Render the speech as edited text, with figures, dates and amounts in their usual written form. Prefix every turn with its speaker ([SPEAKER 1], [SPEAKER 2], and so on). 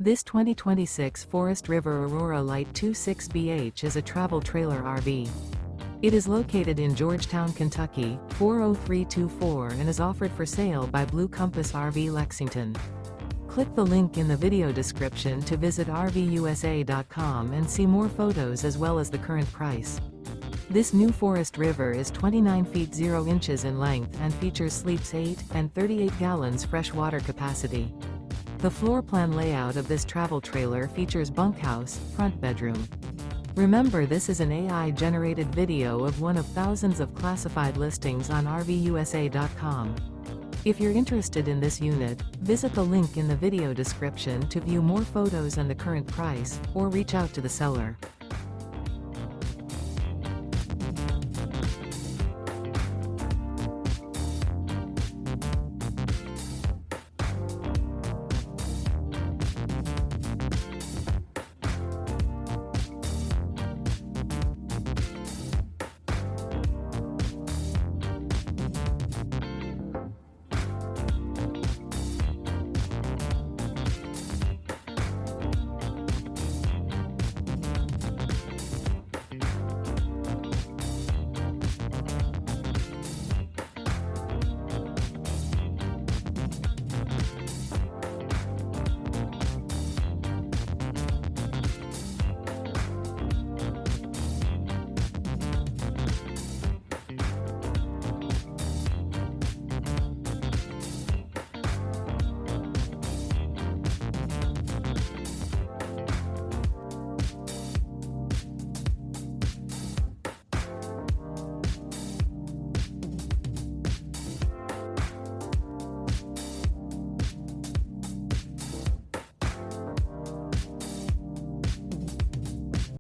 [SPEAKER 1] This 2026 Forest River Aurora Light 26BH is a travel trailer RV. It is located in Georgetown, Kentucky, 40324 and is offered for sale by Blue Compass RV Lexington. Click the link in the video description to visit RVUSA.com and see more photos as well as the current price. This new Forest River is 29 feet 0 inches in length and features sleeps 8 and 38 gallons fresh water capacity. The floor plan layout of this travel trailer features bunkhouse, front bedroom. Remember, this is an AI-generated video of one of thousands of classified listings on RVUSA.com. If you're interested in this unit, visit the link in the video description to view more photos and the current price, or reach out to the seller.